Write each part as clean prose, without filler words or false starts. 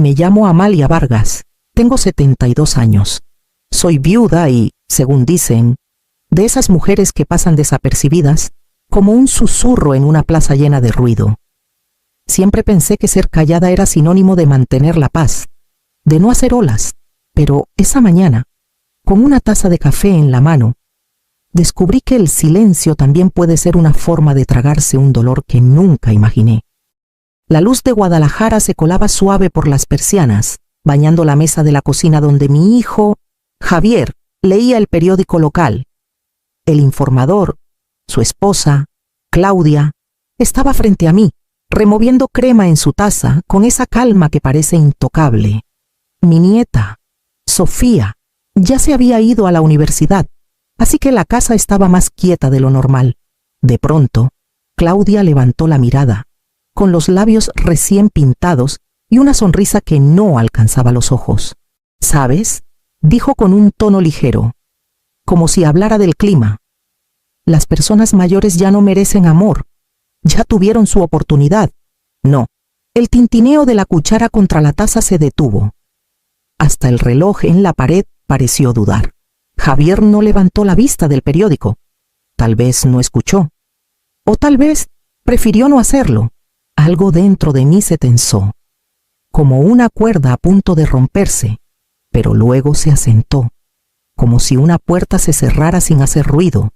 Me llamo Amalia Vargas. Tengo 72 años. Soy viuda y, según dicen, de esas mujeres que pasan desapercibidas, como un susurro en una plaza llena de ruido. Siempre pensé que ser callada era sinónimo de mantener la paz, de no hacer olas, pero esa mañana, con una taza de café en la mano, descubrí que el silencio también puede ser una forma de tragarse un dolor que nunca imaginé. La luz de Guadalajara se colaba suave por las persianas, bañando la mesa de la cocina donde mi hijo, Javier, leía el periódico local. El informador, su esposa, Claudia, estaba frente a mí, removiendo crema en su taza con esa calma que parece intocable. Mi nieta, Sofía, ya se había ido a la universidad, así que la casa estaba más quieta de lo normal. De pronto, Claudia levantó la mirada, con los labios recién pintados y una sonrisa que no alcanzaba los ojos. ¿Sabes?, dijo con un tono ligero, como si hablara del clima. Las personas mayores ya no merecen amor. Ya tuvieron su oportunidad. No. El tintineo de la cuchara contra la taza se detuvo. Hasta el reloj en la pared pareció dudar. Javier no levantó la vista del periódico. Tal vez no escuchó. O tal vez prefirió no hacerlo. Algo dentro de mí se tensó, como una cuerda a punto de romperse, pero luego se asentó, como si una puerta se cerrara sin hacer ruido.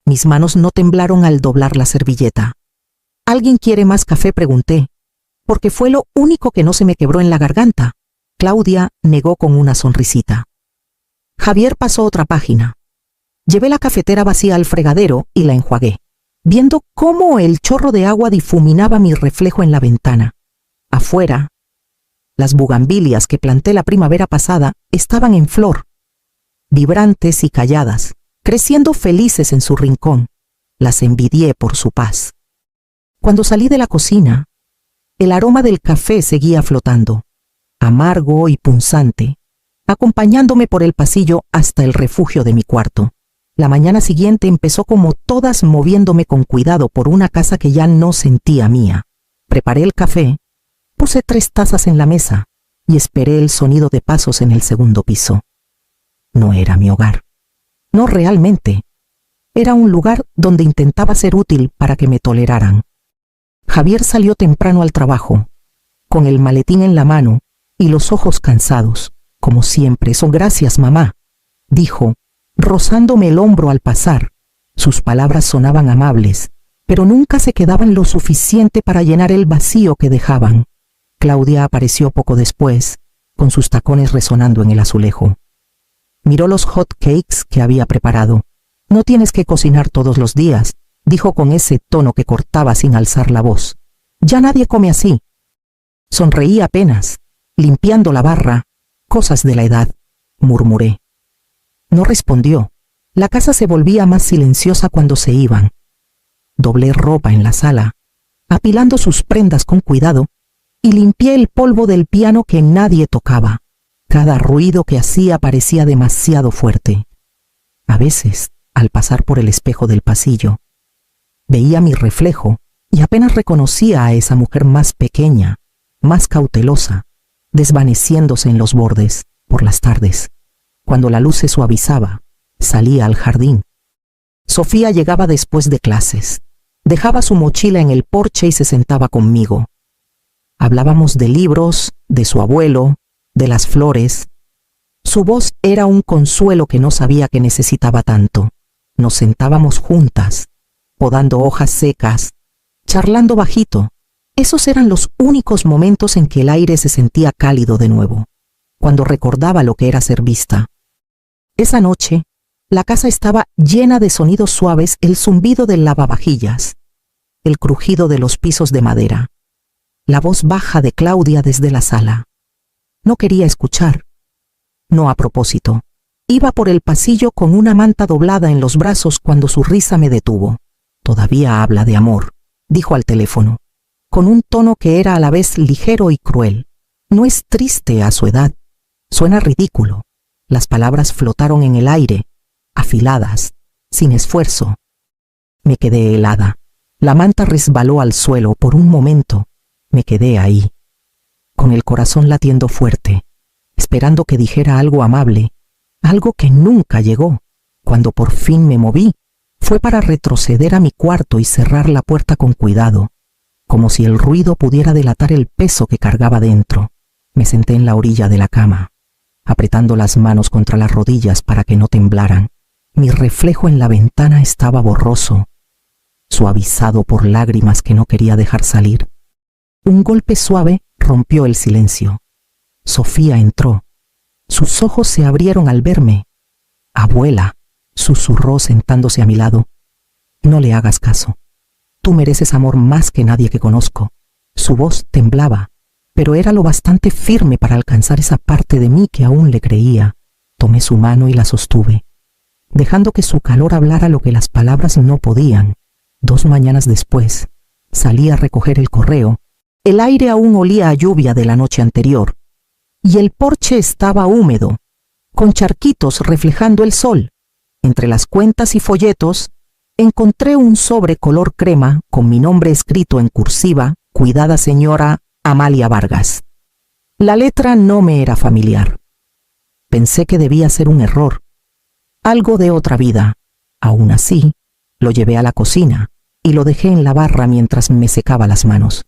Mis manos no temblaron al doblar la servilleta. ¿Alguien quiere más café?, pregunté, porque fue lo único que no se me quebró en la garganta. Claudia negó con una sonrisita. Javier pasó otra página. Llevé la cafetera vacía al fregadero y la enjuagué, viendo cómo el chorro de agua difuminaba mi reflejo en la ventana. Afuera, las bugambilias que planté la primavera pasada estaban en flor, vibrantes y calladas, creciendo felices en su rincón. Las envidié por su paz. Cuando salí de la cocina, el aroma del café seguía flotando, amargo y punzante, acompañándome por el pasillo hasta el refugio de mi cuarto. La mañana siguiente empezó como todas, moviéndome con cuidado por una casa que ya no sentía mía. Preparé el café, puse 3 tazas en la mesa y esperé el sonido de pasos en el segundo piso. No era mi hogar. No realmente. Era un lugar donde intentaba ser útil para que me toleraran. Javier salió temprano al trabajo, con el maletín en la mano y los ojos cansados, como siempre. «Son gracias, mamá», dijo, rozándome el hombro al pasar. Sus palabras sonaban amables, pero nunca se quedaban lo suficiente para llenar el vacío que dejaban. Claudia apareció poco después, con sus tacones resonando en el azulejo. Miró los hot cakes que había preparado. «No tienes que cocinar todos los días», dijo con ese tono que cortaba sin alzar la voz. «Ya nadie come así». Sonreí apenas, limpiando la barra. «Cosas de la edad», murmuré. No respondió. La casa se volvía más silenciosa cuando se iban. Doblé ropa en la sala, apilando sus prendas con cuidado, y limpié el polvo del piano que nadie tocaba. Cada ruido que hacía parecía demasiado fuerte. A veces, al pasar por el espejo del pasillo, veía mi reflejo y apenas reconocía a esa mujer más pequeña, más cautelosa, desvaneciéndose en los bordes por las tardes. Cuando la luz se suavizaba, salía al jardín. Sofía llegaba después de clases. Dejaba su mochila en el porche y se sentaba conmigo. Hablábamos de libros, de su abuelo, de las flores. Su voz era un consuelo que no sabía que necesitaba tanto. Nos sentábamos juntas, podando hojas secas, charlando bajito. Esos eran los únicos momentos en que el aire se sentía cálido de nuevo, cuando recordaba lo que era ser vista. Esa noche, la casa estaba llena de sonidos suaves, el zumbido del lavavajillas, el crujido de los pisos de madera, la voz baja de Claudia desde la sala. No quería escuchar. No a propósito. Iba por el pasillo con una manta doblada en los brazos cuando su risa me detuvo. «Todavía habla de amor», dijo al teléfono, con un tono que era a la vez ligero y cruel. «No es triste a su edad. Suena ridículo». Las palabras flotaron en el aire, afiladas, sin esfuerzo. Me quedé helada. La manta resbaló al suelo por un momento. Me quedé ahí. con el corazón latiendo fuerte, esperando que dijera algo amable, algo que nunca llegó. Cuando por fin me moví, fue para retroceder a mi cuarto y cerrar la puerta con cuidado, como si el ruido pudiera delatar el peso que cargaba dentro. Me senté en la orilla de la cama, apretando las manos contra las rodillas para que no temblaran. Mi reflejo en la ventana estaba borroso, suavizado por lágrimas que no quería dejar salir. Un golpe suave rompió el silencio. Sofía entró. Sus ojos se abrieron al verme. «Abuela», susurró sentándose a mi lado, «no le hagas caso. Tú mereces amor más que nadie que conozco». Su voz temblaba, pero era lo bastante firme para alcanzar esa parte de mí que aún le creía. Tomé su mano y la sostuve, dejando que su calor hablara lo que las palabras no podían. 2 mañanas después, salí a recoger el correo. El aire aún olía a lluvia de la noche anterior, y el porche estaba húmedo, con charquitos reflejando el sol. Entre las cuentas y folletos, encontré un sobre color crema con mi nombre escrito en cursiva: «Cuidada señora Amalia Vargas». La letra no me era familiar. Pensé que debía ser un error, algo de otra vida. Aún así, lo llevé a la cocina y lo dejé en la barra mientras me secaba las manos.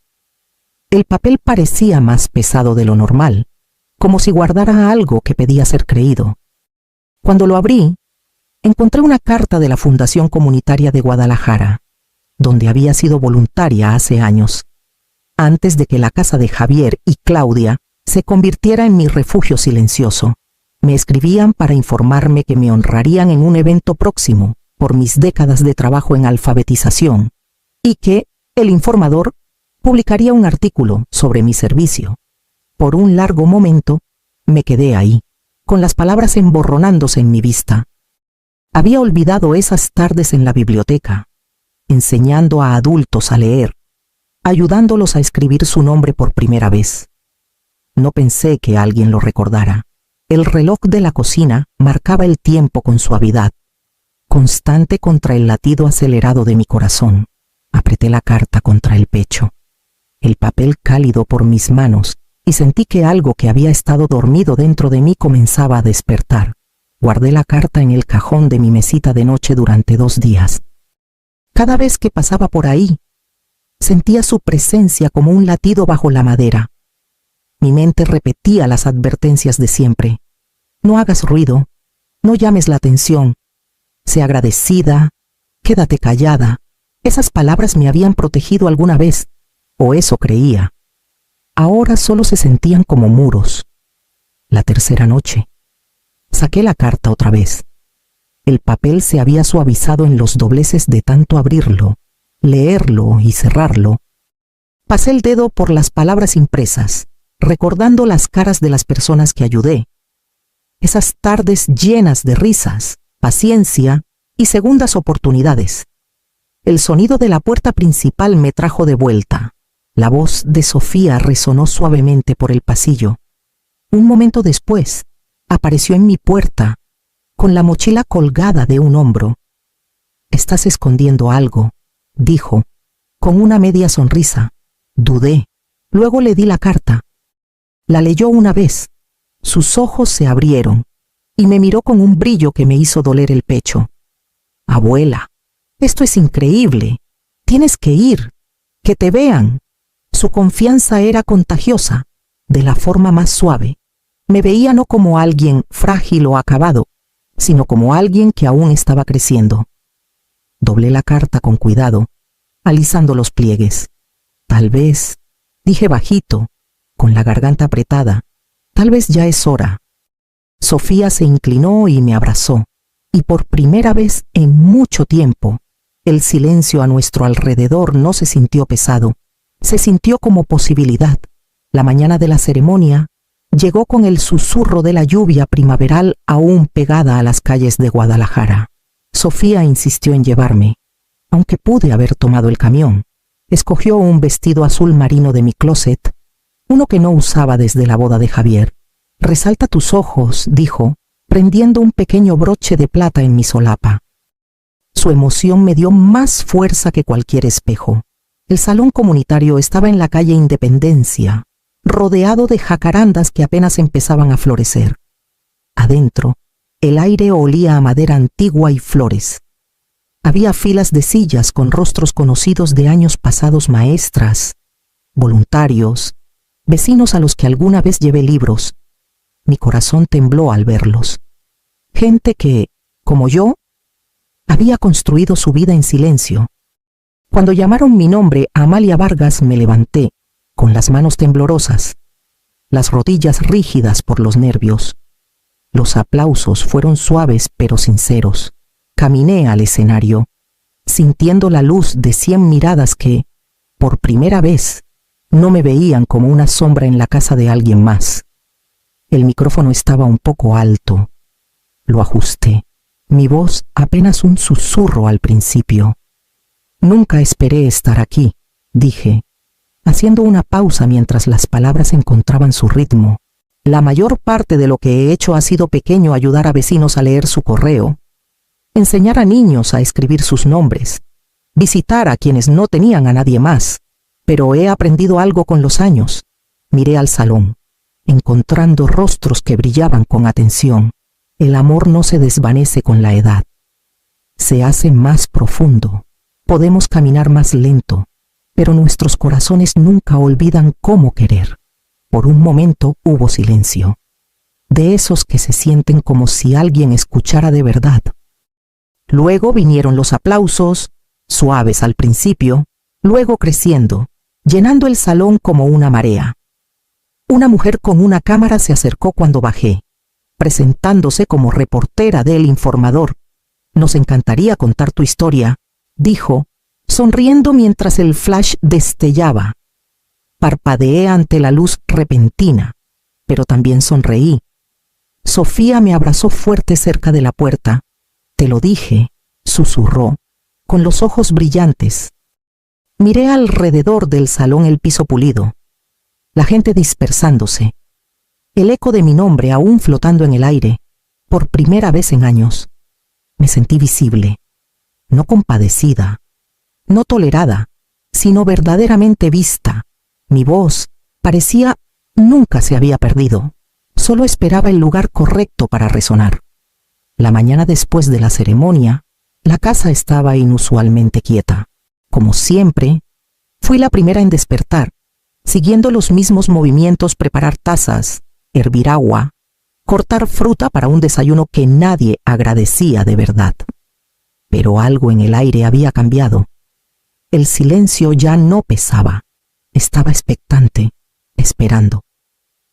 El papel parecía más pesado de lo normal, como si guardara algo que pedía ser creído. Cuando lo abrí, encontré una carta de la Fundación Comunitaria de Guadalajara, donde había sido voluntaria hace años, antes de que la casa de Javier y Claudia se convirtiera en mi refugio silencioso. Me escribían para informarme que me honrarían en un evento próximo por mis décadas de trabajo en alfabetización, y que El Informador publicaría un artículo sobre mi servicio. Por un largo momento me quedé ahí, con las palabras emborronándose en mi vista. Había olvidado esas tardes en la biblioteca, enseñando a adultos a leer, ayudándolos a escribir su nombre por primera vez. No pensé que alguien lo recordara. El reloj de la cocina marcaba el tiempo con suavidad, constante contra el latido acelerado de mi corazón. Apreté la carta contra el pecho, el papel cálido por mis manos, y sentí que algo que había estado dormido dentro de mí comenzaba a despertar. Guardé la carta en el cajón de mi mesita de noche durante 2 días. Cada vez que pasaba por ahí, sentía su presencia como un latido bajo la madera. Mi mente repetía las advertencias de siempre: no hagas ruido, no llames la atención, sé agradecida, quédate callada. Esas palabras me habían protegido alguna vez, o eso creía. Ahora solo se sentían como muros. La tercera noche, saqué la carta otra vez. El papel se había suavizado en los dobleces de tanto abrirlo, leerlo y cerrarlo. Pasé el dedo por las palabras impresas, recordando las caras de las personas que ayudé. Esas tardes llenas de risas, paciencia y segundas oportunidades. El sonido de la puerta principal me trajo de vuelta. La voz de Sofía resonó suavemente por el pasillo. Un momento después, apareció en mi puerta, con la mochila colgada de un hombro. «Estás escondiendo algo», dijo, con una media sonrisa. Dudé. Luego le di la carta. La leyó una vez. Sus ojos se abrieron y me miró con un brillo que me hizo doler el pecho. «Abuela, esto es increíble. Tienes que ir. Que te vean». Su confianza era contagiosa, de la forma más suave. Me veía no como alguien frágil o acabado, sino como alguien que aún estaba creciendo. Doblé la carta con cuidado, alisando los pliegues. «Tal vez», dije bajito, con la garganta apretada, «tal vez ya es hora». Sofía se inclinó y me abrazó, y por primera vez en mucho tiempo, el silencio a nuestro alrededor no se sintió pesado, se sintió como posibilidad. La mañana de la ceremonia llegó con el susurro de la lluvia primaveral aún pegada a las calles de Guadalajara. Sofía insistió en llevarme, aunque pude haber tomado el camión. Escogió un vestido azul marino de mi closet, uno que no usaba desde la boda de Javier. «Resalta tus ojos», dijo, prendiendo un pequeño broche de plata en mi solapa. Su emoción me dio más fuerza que cualquier espejo. El salón comunitario estaba en la calle Independencia, rodeado de jacarandas que apenas empezaban a florecer. Adentro, el aire olía a madera antigua y flores. Había filas de sillas con rostros conocidos de años pasados, maestras, voluntarios, vecinos a los que alguna vez llevé libros. Mi corazón tembló al verlos. Gente que, como yo, había construido su vida en silencio. Cuando llamaron mi nombre, Amalia Vargas, me levanté, con las manos temblorosas, las rodillas rígidas por los nervios. Los aplausos fueron suaves pero sinceros. Caminé al escenario, sintiendo la luz de 100 miradas que, por primera vez, no me veían como una sombra en la casa de alguien más. El micrófono estaba un poco alto. Lo ajusté. Mi voz apenas un susurro al principio. Nunca esperé estar aquí, dije, haciendo una pausa mientras las palabras encontraban su ritmo. La mayor parte de lo que he hecho ha sido pequeño: ayudar a vecinos a leer su correo, enseñar a niños a escribir sus nombres, visitar a quienes no tenían a nadie más. Pero he aprendido algo con los años. Miré al salón, encontrando rostros que brillaban con atención. El amor no se desvanece con la edad. Se hace más profundo. Podemos caminar más lento, pero nuestros corazones nunca olvidan cómo querer. Por un momento hubo silencio, de esos que se sienten como si alguien escuchara de verdad. Luego vinieron los aplausos, suaves al principio, luego creciendo, llenando el salón como una marea. Una mujer con una cámara se acercó cuando bajé, presentándose como reportera del Informador. «Nos encantaría contar tu historia», dijo, sonriendo mientras el flash destellaba. Parpadeé ante la luz repentina, pero también sonreí. Sofía me abrazó fuerte cerca de la puerta. «Te lo dije», susurró, con los ojos brillantes. Miré alrededor del salón, el piso pulido, la gente dispersándose, el eco de mi nombre aún flotando en el aire. Por primera vez en años, me sentí visible, no compadecida, no tolerada, sino verdaderamente vista. Mi voz parecía nunca se había perdido, solo esperaba el lugar correcto para resonar. La mañana después de la ceremonia, la casa estaba inusualmente quieta. Como siempre, fui la primera en despertar, siguiendo los mismos movimientos: preparar tazas, hervir agua, cortar fruta para un desayuno que nadie agradecía de verdad. Pero algo en el aire había cambiado. El silencio ya no pesaba. Estaba expectante, esperando.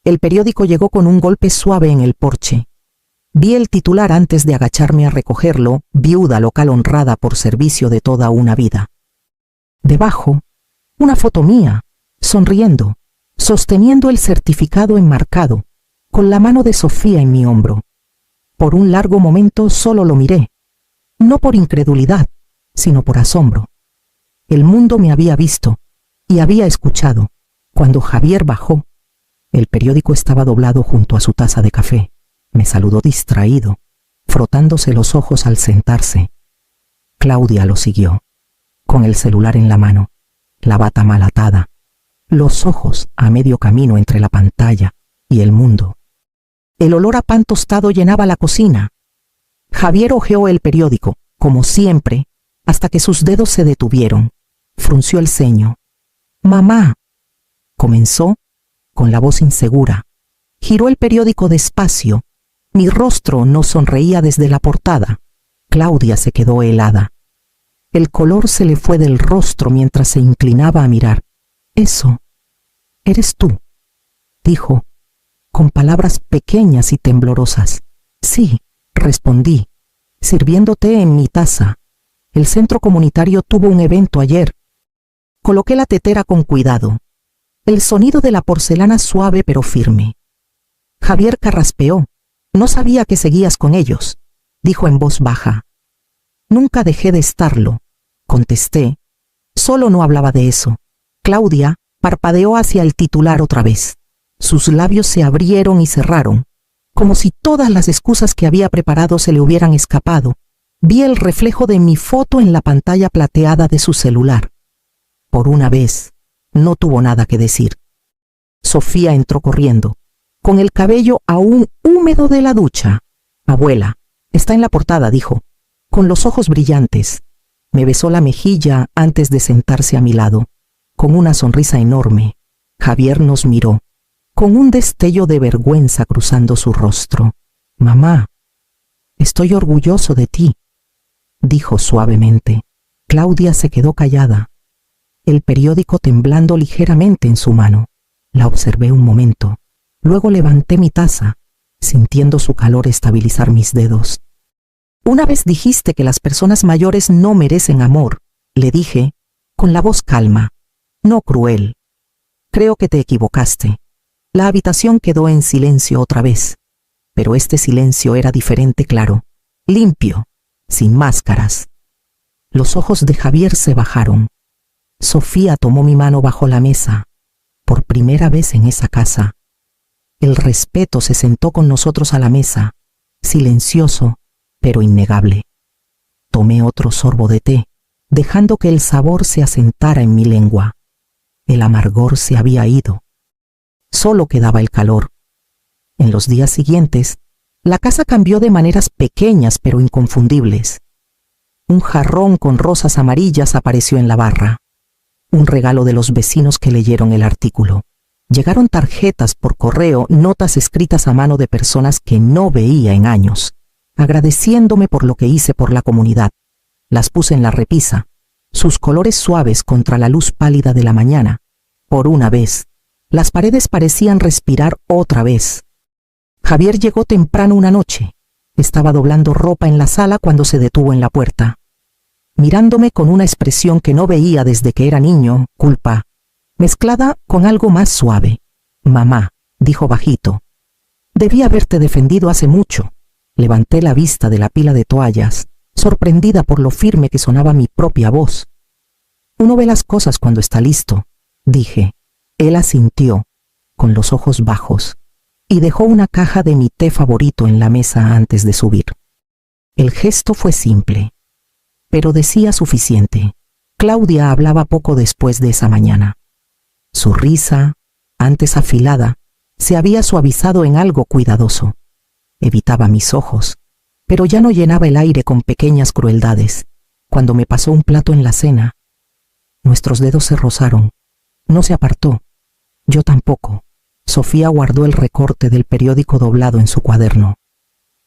El periódico llegó con un golpe suave en el porche. Vi el titular antes de agacharme a recogerlo: «Viuda local honrada por servicio de toda una vida». Debajo, una foto mía, sonriendo, sosteniendo el certificado enmarcado, con la mano de Sofía en mi hombro. Por un largo momento solo lo miré, no por incredulidad, sino por asombro. El mundo me había visto y había escuchado. Cuando Javier bajó, el periódico estaba doblado junto a su taza de café. Me saludó distraído, frotándose los ojos al sentarse. Claudia lo siguió, con el celular en la mano, la bata mal atada, los ojos a medio camino entre la pantalla y el mundo. El olor a pan tostado llenaba la cocina. Javier hojeó el periódico, como siempre, hasta que sus dedos se detuvieron. Frunció el ceño. «Mamá», comenzó, con la voz insegura. Giró el periódico despacio. Mi rostro no sonreía desde la portada. Claudia se quedó helada. El color se le fue del rostro mientras se inclinaba a mirar. «Eso, eres tú», dijo, con palabras pequeñas y temblorosas. «Sí», respondí, «sirviendo té en mi taza. El centro comunitario tuvo un evento ayer». Coloqué la tetera con cuidado. El sonido de la porcelana suave pero firme. Javier carraspeó. «No sabía que seguías con ellos», dijo en voz baja. «Nunca dejé de estarlo», contesté. «Solo no hablaba de eso». Claudia parpadeó hacia el titular otra vez. Sus labios se abrieron y cerraron, como si todas las excusas que había preparado se le hubieran escapado. Vi el reflejo de mi foto en la pantalla plateada de su celular. Por una vez, no tuvo nada que decir. Sofía entró corriendo, con el cabello aún húmedo de la ducha. Abuela, está en la portada, dijo, con los ojos brillantes. Me besó la mejilla antes de sentarse a mi lado, con una sonrisa enorme. Javier nos miró, con un destello de vergüenza cruzando su rostro. Mamá, estoy orgulloso de ti, dijo suavemente. Claudia se quedó callada, el periódico temblando ligeramente en su mano. La observé un momento, luego levanté mi taza, sintiendo su calor estabilizar mis dedos. Una vez dijiste que las personas mayores no merecen amor, le dije, con la voz calma, no cruel. Creo que te equivocaste. La habitación quedó en silencio otra vez, pero este silencio era diferente, claro, limpio, sin máscaras. Los ojos de Javier se bajaron. Sofía tomó mi mano bajo la mesa, por primera vez en esa casa. El respeto se sentó con nosotros a la mesa, silencioso, pero innegable. Tomé otro sorbo de té, dejando que el sabor se asentara en mi lengua. El amargor se había ido. Solo quedaba el calor. En los días siguientes, la casa cambió de maneras pequeñas pero inconfundibles. Un jarrón con rosas amarillas apareció en la barra. Un regalo de los vecinos que leyeron el artículo. Llegaron tarjetas por correo, notas escritas a mano de personas que no veía en años, agradeciéndome por lo que hice por la comunidad. Las puse en la repisa, sus colores suaves contra la luz pálida de la mañana. Por una vez, las paredes parecían respirar otra vez. Javier llegó temprano una noche. Estaba doblando ropa en la sala cuando se detuvo en la puerta, mirándome con una expresión que no veía desde que era niño, culpa, mezclada con algo más suave. Mamá, dijo bajito, debí haberte defendido hace mucho. Levanté la vista de la pila de toallas, sorprendida por lo firme que sonaba mi propia voz. Uno ve las cosas cuando está listo, dije. Él asintió, con los ojos bajos, y dejó una caja de mi té favorito en la mesa antes de subir. El gesto fue simple, pero decía suficiente. Claudia hablaba poco después de esa mañana. Su risa, antes afilada, se había suavizado en algo cuidadoso. Evitaba mis ojos, pero ya no llenaba el aire con pequeñas crueldades. Cuando me pasó un plato en la cena, nuestros dedos se rozaron. No se apartó. Yo tampoco. Sofía guardó el recorte del periódico doblado en su cuaderno.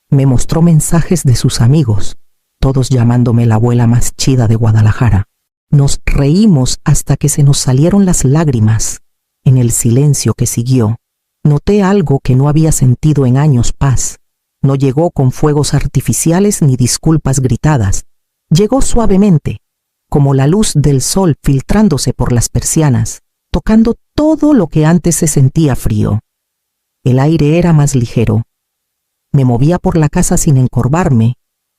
Me mostró mensajes de sus amigos, todos llamándome la abuela más chida de Guadalajara. Nos reímos hasta que se nos salieron las lágrimas. En el silencio que siguió, noté algo que no había sentido en años. Paz. No llegó con fuegos artificiales ni disculpas gritadas. Llegó suavemente, como la luz del sol filtrándose por las persianas, tocando todo lo que antes se sentía frío. El aire era más ligero. Me movía por la casa sin encorvarme,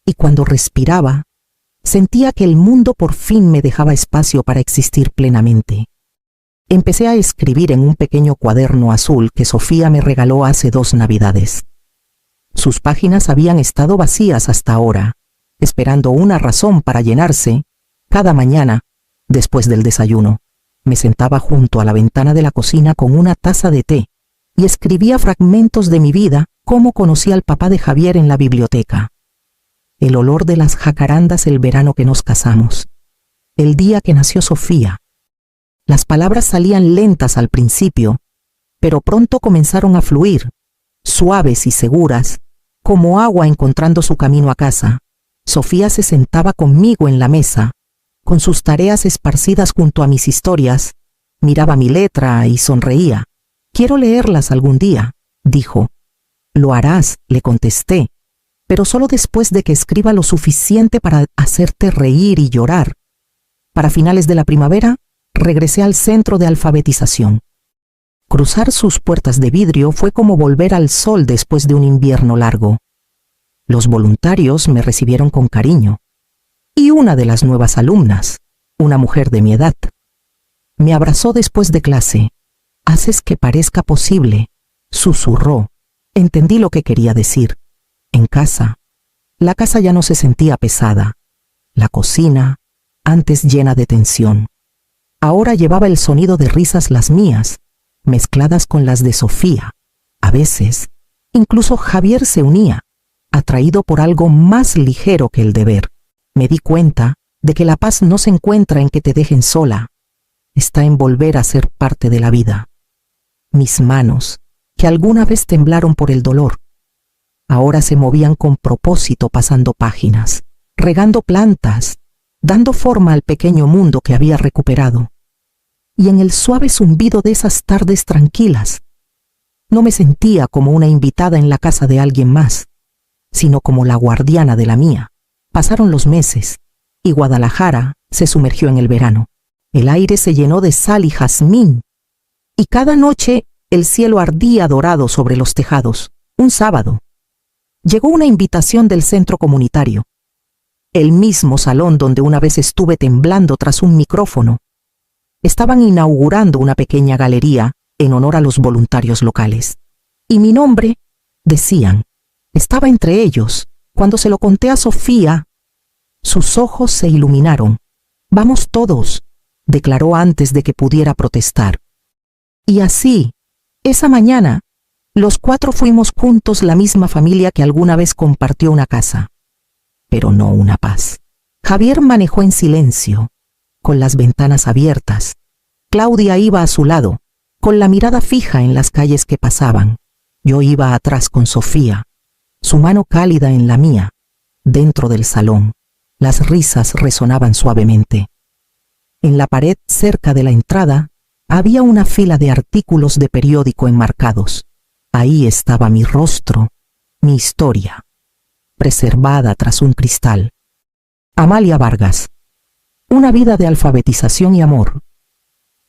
y cuando respiraba, sentía que el mundo por fin me dejaba espacio para existir plenamente. Empecé a escribir en un pequeño cuaderno azul que Sofía me regaló hace 2 Navidades. Sus páginas habían estado vacías hasta ahora, esperando una razón para llenarse. Cada mañana, después del desayuno, me sentaba junto a la ventana de la cocina con una taza de té y escribía fragmentos de mi vida, cómo conocí al papá de Javier en la biblioteca, el olor de las jacarandas el verano que nos casamos, el día que nació Sofía. Las palabras salían lentas al principio, pero pronto comenzaron a fluir, suaves y seguras, como agua encontrando su camino a casa. Sofía se sentaba conmigo en la mesa, con sus tareas esparcidas junto a mis historias, miraba mi letra y sonreía. Quiero leerlas algún día, dijo. Lo harás, le contesté, pero solo después de que escriba lo suficiente para hacerte reír y llorar. Para finales de la primavera, regresé al centro de alfabetización. Cruzar sus puertas de vidrio fue como volver al sol después de un invierno largo. Los voluntarios me recibieron con cariño. Y una de las nuevas alumnas, una mujer de mi edad, me abrazó después de clase. «Haces que parezca posible», susurró. Entendí lo que quería decir. En casa, la casa ya no se sentía pesada. La cocina, antes llena de tensión, ahora llevaba el sonido de risas las mías, mezcladas con las de Sofía. A veces, incluso Javier se unía, atraído por algo más ligero que el deber. Me di cuenta de que la paz no se encuentra en que te dejen sola, está en volver a ser parte de la vida. Mis manos, que alguna vez temblaron por el dolor, ahora se movían con propósito pasando páginas, regando plantas, dando forma al pequeño mundo que había recuperado. Y en el suave zumbido de esas tardes tranquilas, no me sentía como una invitada en la casa de alguien más, sino como la guardiana de la mía. Pasaron los meses, y Guadalajara se sumergió en el verano. El aire se llenó de sal y jazmín, y cada noche el cielo ardía dorado sobre los tejados. Un sábado, llegó una invitación del centro comunitario, el mismo salón donde una vez estuve temblando tras un micrófono. Estaban inaugurando una pequeña galería en honor a los voluntarios locales. Y mi nombre, decían, estaba entre ellos. Cuando se lo conté a Sofía, sus ojos se iluminaron. «Vamos todos», declaró antes de que pudiera protestar. Y así, esa mañana, los 4 fuimos juntos la misma familia que alguna vez compartió una casa, pero no una paz. Javier manejó en silencio, con las ventanas abiertas. Claudia iba a su lado, con la mirada fija en las calles que pasaban. Yo iba atrás con Sofía, su mano cálida en la mía, dentro del salón. Las risas resonaban suavemente. En la pared cerca de la entrada había una fila de artículos de periódico enmarcados. Ahí estaba mi rostro, mi historia, preservada tras un cristal. Amalia Vargas. Una vida de alfabetización y amor.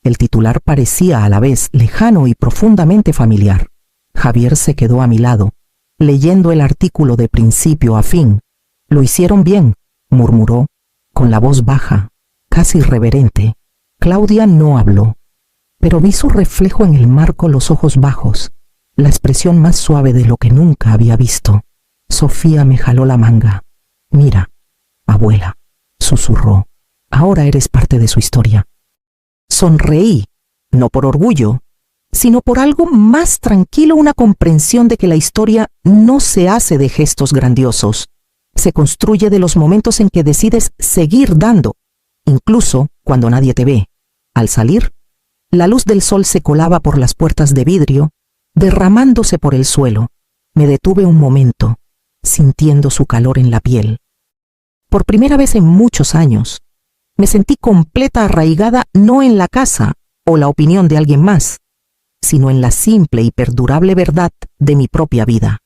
El titular parecía a la vez lejano y profundamente familiar. Javier se quedó a mi lado, leyendo el artículo de principio a fin. «Lo hicieron bien», murmuró, con la voz baja, casi reverente. Claudia no habló, pero vi su reflejo en el marco, los ojos bajos, la expresión más suave de lo que nunca había visto. Sofía me jaló la manga. «Mira, abuela», susurró, «ahora eres parte de su historia». Sonreí, no por orgullo, sino por algo más tranquilo, una comprensión de que la historia no se hace de gestos grandiosos, se construye de los momentos en que decides seguir dando, incluso cuando nadie te ve. Al salir, la luz del sol se colaba por las puertas de vidrio, derramándose por el suelo. Me detuve un momento, sintiendo su calor en la piel. Por primera vez en muchos años, me sentí completa, arraigada no en la casa o la opinión de alguien más, sino en la simple y perdurable verdad de mi propia vida.